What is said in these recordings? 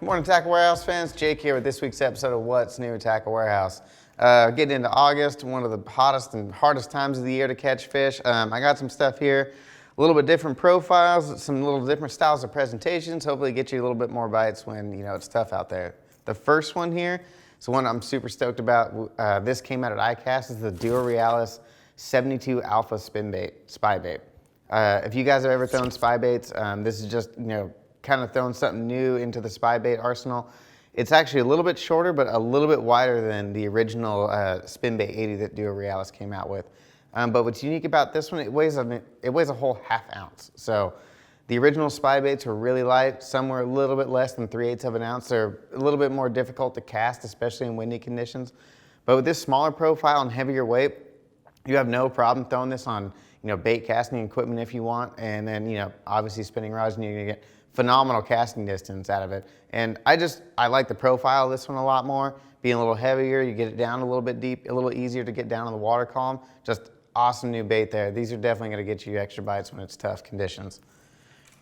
Good morning, Tackle Warehouse fans. Jake here with this week's episode of What's New at Tackle Warehouse. Getting into August, one of the hottest and hardest times of the year to catch fish. I got some stuff here, a little bit different profiles, some little different styles of presentations. Hopefully get you a little bit more bites when it's tough out there. The first one here is the one I'm super stoked about. This came out at ICAST. Is the Realis 72 Alpha Spy Bait. If you guys have ever thrown spy baits, this is just kind of throwing something new into the spy bait arsenal. It's actually a little bit shorter, but a little bit wider than the original Spinbait 80 that Realis came out with. But what's unique about this one, it weighs a whole ½ ounce. So the original spy baits were really light. Some were a little bit less than 3/8 of an ounce. They're a little bit more difficult to cast, especially in windy conditions. But with this smaller profile and heavier weight, you have no problem throwing this on bait casting equipment if you want, and then obviously spinning rods, and you're gonna get phenomenal casting distance out of it. And I like the profile of this one a lot more. Being a little heavier, you get it down a little bit deep, a little easier to get down in the water column. Just awesome new bait there. These are definitely gonna get you extra bites when it's tough conditions.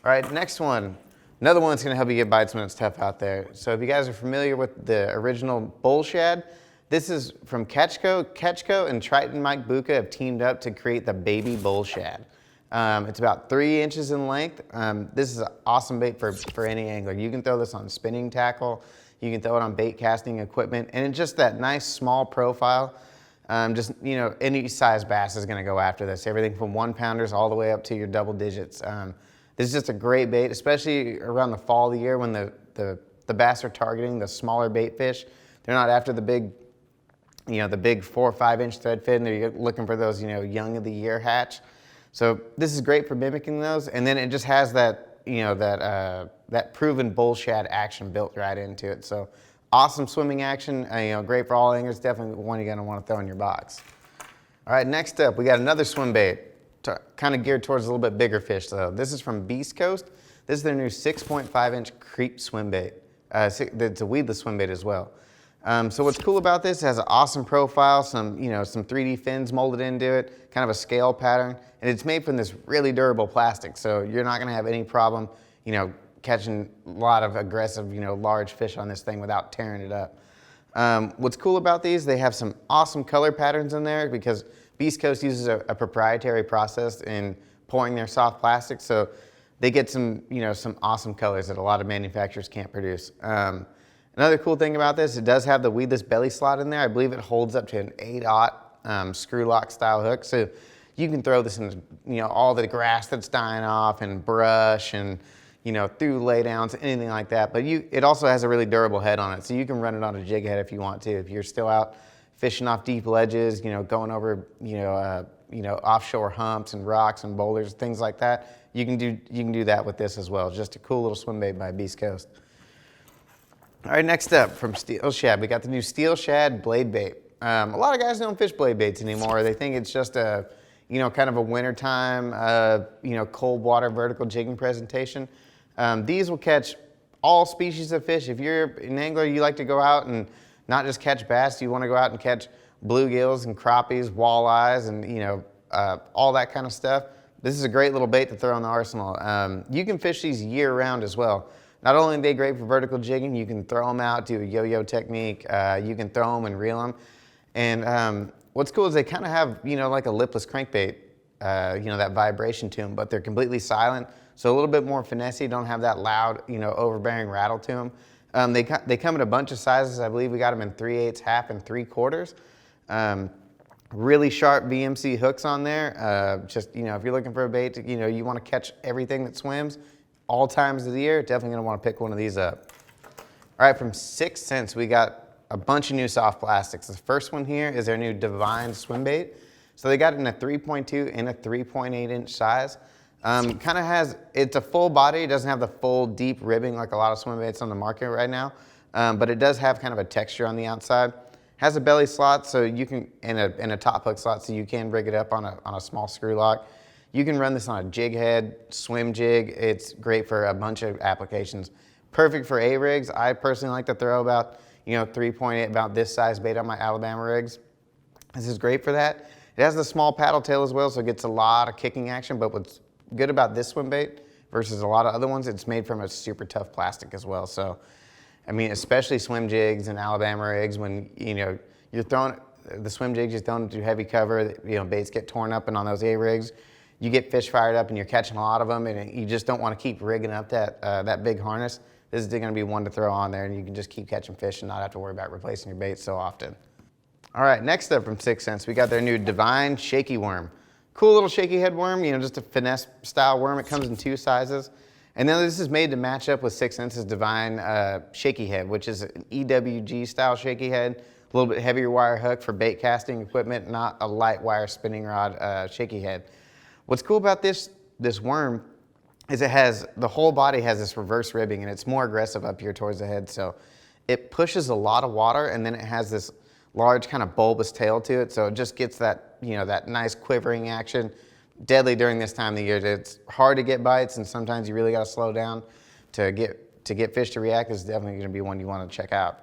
All right, next one. Another one that's gonna help you get bites when it's tough out there. So if you guys are familiar with the original bull shad, this is from Ketchko. Ketchko and Triton Mike Buka have teamed up to create the baby bull shad. It's about 3 inches in length. This is an awesome bait for any angler. You can throw this on spinning tackle. You can throw it on bait casting equipment. And it's just that nice small profile. Any size bass is gonna go after this. Everything from 1-pounders all the way up to your double digits. This is just a great bait, especially around the fall of the year when the bass are targeting the smaller bait fish. They're not after the big, the big 4 or 5 inch threadfin. They're looking for those, young of the year hatch. So this is great for mimicking those, and then it just has that, that proven bull shad action built right into it. So awesome swimming action, great for all anglers. Definitely one you're gonna want to throw in your box. All right, next up we got another swim bait, kind of geared towards a little bit bigger fish though. This is from Beast Coast. This is their new 6.5 inch creep swim bait. It's a weedless swim bait as well. So what's cool about this, it has an awesome profile, some 3D fins molded into it, kind of a scale pattern, and it's made from this really durable plastic, so you're not gonna have any problem, catching a lot of aggressive, large fish on this thing without tearing it up. What's cool about these, they have some awesome color patterns in there because Beast Coast uses a proprietary process in pouring their soft plastic, so they get some awesome colors that a lot of manufacturers can't produce. Another cool thing about this, it does have the weedless belly slot in there. I believe it holds up to an 8/0 screw lock style hook. So you can throw this in all the grass that's dying off and brush and through laydowns, anything like that. But it also has a really durable head on it. So you can run it on a jig head if you want to. If you're still out fishing off deep ledges, going over offshore humps and rocks and boulders, things like that, you can do that with this as well. Just a cool little swim bait by Beast Coast. All right, next up from Steelshad, we got the new Steelshad blade bait. A lot of guys don't fish blade baits anymore. They think it's just a, kind of a wintertime, cold water vertical jigging presentation. These will catch all species of fish. If you're an angler, you like to go out and not just catch bass, you want to go out and catch bluegills and crappies, walleyes, and all that kind of stuff. This is a great little bait to throw in the arsenal. You can fish these year round as well. Not only are they great for vertical jigging, you can throw them out, do a yo-yo technique, you can throw them and reel them. And what's cool is they kind of have, like a lipless crankbait, that vibration to them, but they're completely silent. So a little bit more finessey, don't have that loud, overbearing rattle to them. They come in a bunch of sizes. I believe we got them in 3/8, half, and 3/4. Really sharp VMC hooks on there. If you're looking for a bait, you want to catch everything that swims, all times of the year, definitely gonna wanna pick one of these up. All right, from 6th Sense, we got a bunch of new soft plastics. The first one here is their new Divine swim bait. So they got it in a 3.2 and a 3.8 inch size. It's a full body. It doesn't have the full deep ribbing like a lot of swim baits on the market right now, but it does have kind of a texture on the outside. Has a belly slot, so you can, and a top hook slot, so you can rig it up on a small screw lock. You can run this on a jig head, swim jig. It's great for a bunch of applications. Perfect for A-rigs. I personally like to throw about 3.8, about this size bait on my Alabama rigs. This is great for that. It has the small paddle tail as well, so it gets a lot of kicking action, but what's good about this swim bait versus a lot of other ones, it's made from a super tough plastic as well. So I mean, especially swim jigs and Alabama rigs, when you're throwing the swim jigs, you're throwing through heavy cover, baits get torn up, and on those A rigs, you get fish fired up and you're catching a lot of them, and you just don't want to keep rigging up that big harness. This is going to be one to throw on there, and you can just keep catching fish and not have to worry about replacing your bait so often. All right, next up from 6th Sense, we got their new Divine Shakey worm. Cool little shaky head worm, just a finesse style worm. It comes in 2 sizes. And then this is made to match up with 6th Sense's Divine Shaky Head, which is an EWG style shaky head, a little bit heavier wire hook for bait casting equipment, not a light wire spinning rod shaky head. What's cool about this worm is the whole body has this reverse ribbing, and it's more aggressive up here towards the head. So it pushes a lot of water, and then it has this large kind of bulbous tail to it. So it just gets that, that nice quivering action. Deadly during this time of the year. It's hard to get bites, and sometimes you really got to slow down to get fish to react. This is definitely going to be one you want to check out.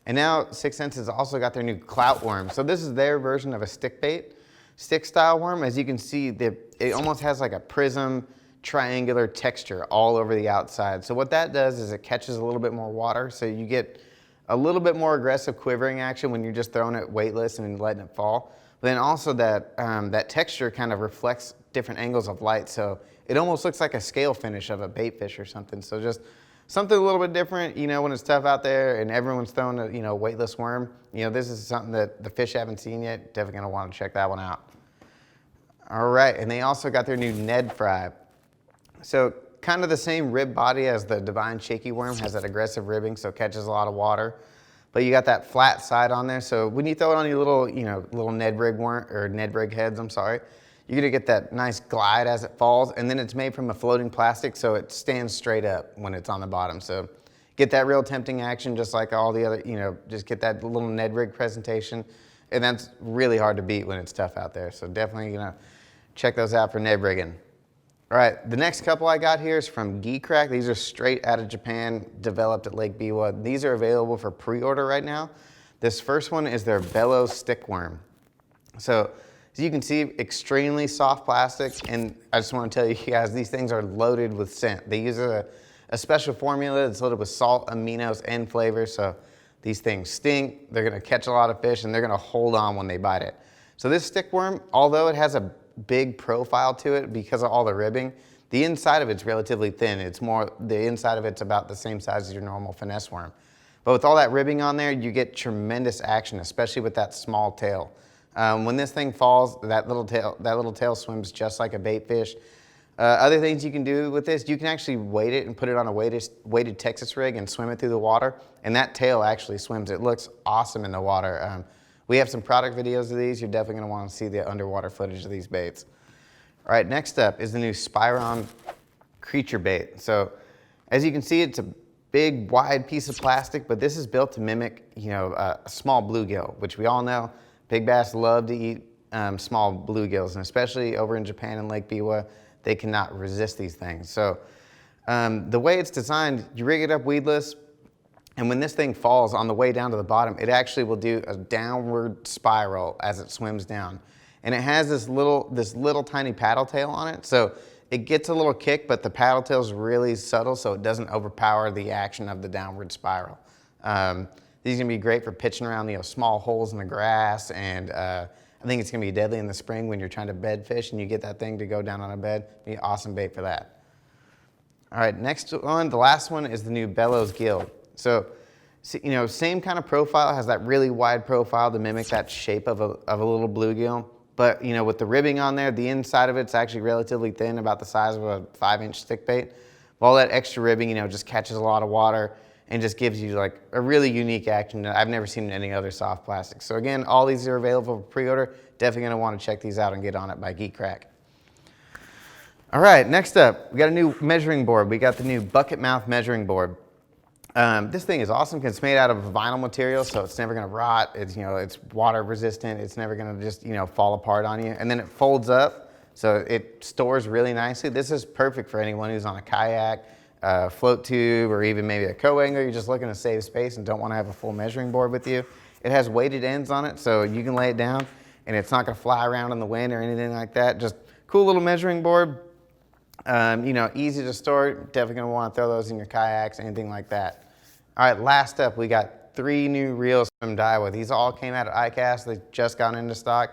And now 6th Sense has also got their new Clout worm. So this is their version of a stick style worm. As you can see, it almost has like a prism triangular texture all over the outside. So what that does is it catches a little bit more water, so you get a little bit more aggressive quivering action when you're just throwing it weightless and letting it fall. But then also that texture kind of reflects different angles of light, so it almost looks like a scale finish of a bait fish or something. So just something a little bit different, when it's tough out there and everyone's throwing a weightless worm. This is something that the fish haven't seen yet. Definitely gonna want to check that one out. All right, and they also got their new Ned Fry. So kind of the same rib body as the Divine Shaky worm, has that aggressive ribbing, so it catches a lot of water. But you got that flat side on there, so when you throw it on your little Ned rig worm, or Ned rig heads, you're gonna get that nice glide as it falls, and then it's made from a floating plastic, so it stands straight up when it's on the bottom. So get that real tempting action, just like all the other, just get that little Ned rig presentation, and that's really hard to beat when it's tough out there. So definitely gonna check those out for Ned rigging. All right, the next couple I got here is from Geecrack. These are straight out of Japan, developed at Lake Biwa. These are available for pre-order right now. This first one is their Bellows stick worm. So as you can see, extremely soft plastic, and I just want to tell you guys, these things are loaded with scent. They use a special formula that's loaded with salt, aminos, and flavors, so these things stink, they're gonna catch a lot of fish, and they're gonna hold on when they bite it. So this stick worm, although it has a big profile to it because of all the ribbing, the inside of it's relatively thin. The inside of it's about the same size as your normal finesse worm. But with all that ribbing on there, you get tremendous action, especially with that small tail. When this thing falls, that little tail swims just like a bait fish. Other things you can do with this, you can actually weight it and put it on a weighted Texas rig and swim it through the water, and that tail actually swims. It looks awesome in the water. We have some product videos of these. You're definitely going to want to see the underwater footage of these baits. All right, next up is the new Spyron creature bait. So as you can see, it's a big, wide piece of plastic, but this is built to mimic, a small bluegill, which we all know big bass love to eat small bluegills, and especially over in Japan and Lake Biwa, they cannot resist these things. So the way it's designed, you rig it up weedless, and when this thing falls on the way down to the bottom, it actually will do a downward spiral as it swims down. And it has this little tiny paddle tail on it. So it gets a little kick, but the paddle tail is really subtle, so it doesn't overpower the action of the downward spiral. These are gonna be great for pitching around small holes in the grass, and I think it's gonna be deadly in the spring when you're trying to bed fish and you get that thing to go down on a bed. Be an awesome bait for that. All right, next one, the last one is the new Bellows gill. So, same kind of profile, has that really wide profile to mimic that shape of a little bluegill. But, with the ribbing on there, the inside of it's actually relatively thin, about the size of a 5-inch stick bait. All that extra ribbing, just catches a lot of water and just gives you like a really unique action that I've never seen in any other soft plastic. So again, all these are available for pre-order. Definitely gonna wanna check these out and get on it by Geecrack. All right, next up, we got a new measuring board. We got the new Bucketmouth measuring board. This thing is awesome because it's made out of vinyl material, so it's never gonna rot. It's, it's water resistant. It's never gonna just, fall apart on you. And then it folds up, so it stores really nicely. This is perfect for anyone who's on a kayak, float tube, or even maybe a co-angler. You're just looking to save space and don't wanna have a full measuring board with you. It has weighted ends on it, so you can lay it down and it's not gonna fly around in the wind or anything like that. Just cool little measuring board. Easy to store. Definitely gonna wanna throw those in your kayaks, anything like that. All right, last up, we got 3 new reels from Daiwa. These all came out of ICAST. They just got into stock.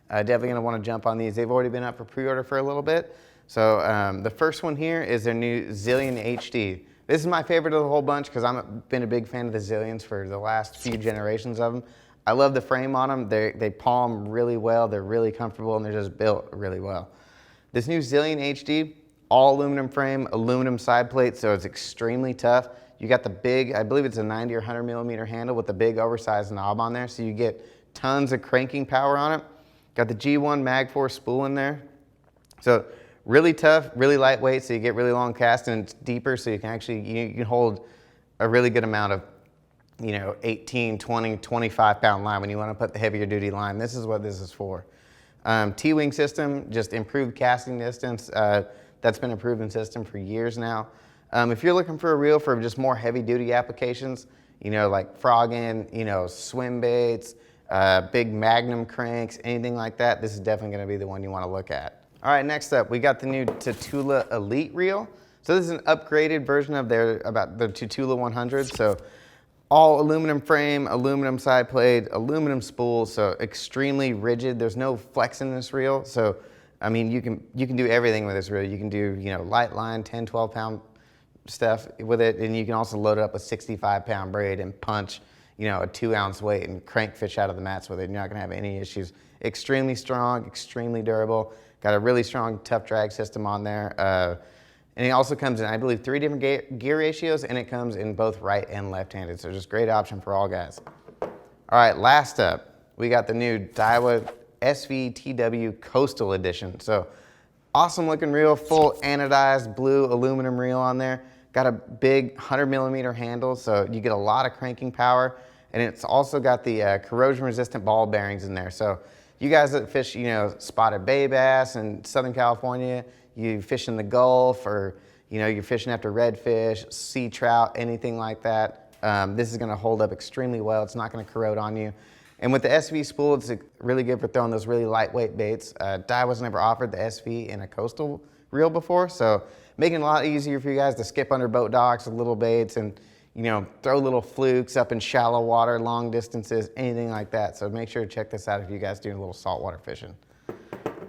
Definitely gonna wanna jump on these. They've already been up for pre-order for a little bit. So the first one here is their new Zillion HD. This is my favorite of the whole bunch because I've been a big fan of the Zillions for the last few generations of them. I love the frame on them. They palm really well. They're really comfortable and they're just built really well. This new Zillion HD, all aluminum frame, aluminum side plate, so it's extremely tough. You got the big, I believe it's a 90 or 100 millimeter handle with the big oversized knob on there, so you get tons of cranking power on it. Got the G1 Mag Force spool in there. So really tough, really lightweight, so you get really long cast, and it's deeper, so you can actually, you can hold a really good amount of, 18, 20, 25 pound line when you want to put the heavier duty line. This is what this is for. T-wing system, just improved casting distance. That's been a proven system for years now. If you're looking for a reel for just more heavy duty applications, like frogging, swim baits, big magnum cranks, anything like that, this is definitely going to be the one you want to look at. All right, next up, we got the new Tatula Elite reel. So this is an upgraded version of the Tatula 100. So all aluminum frame, aluminum side plate, aluminum spool, so extremely rigid. There's no flex in this reel. So, I mean, you can do everything with this reel. You can do, light line, 10, 12 pound stuff with it, and you can also load it up with 65 pound braid and punch, a 2 ounce weight and crank fish out of the mats with it. You're not gonna have any issues. Extremely strong, extremely durable. Got a really strong tough drag system on there. And it also comes in, I believe, 3 different gear ratios, and it comes in both right and left-handed. So just great option for all guys. All right, last up, we got the new Daiwa SVTW Coastal Edition. So awesome looking reel, full anodized blue aluminum reel on there. Got a big 100 millimeter handle, so you get a lot of cranking power. And it's also got the corrosion resistant ball bearings in there. So you guys that fish, spotted bay bass in Southern California, you fish in the Gulf, or you're fishing after redfish, sea trout, anything like that. This is gonna hold up extremely well. It's not gonna corrode on you. And with the SV spool, it's really good for throwing those really lightweight baits. Daiwa's never offered the SV in a coastal reel before, so making it a lot easier for you guys to skip under boat docks with little baits and throw little flukes up in shallow water, long distances, anything like that. So make sure to check this out if you guys doing a little saltwater fishing.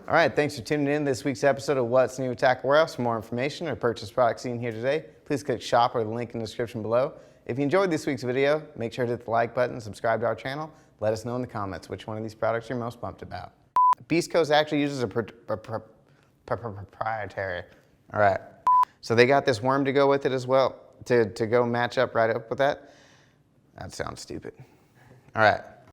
All right, thanks for tuning in to this week's episode of What's New at Tackle Warehouse. For more information or purchase products seen here today, please click shop or the link in the description below. If you enjoyed this week's video, make sure to hit the like button, subscribe to our channel. Let us know in the comments which one of these products you're most pumped about. Beast Coast actually uses a proprietary. All right, so they got this worm to go with it as well, to go match up right up with that. That sounds stupid. All right.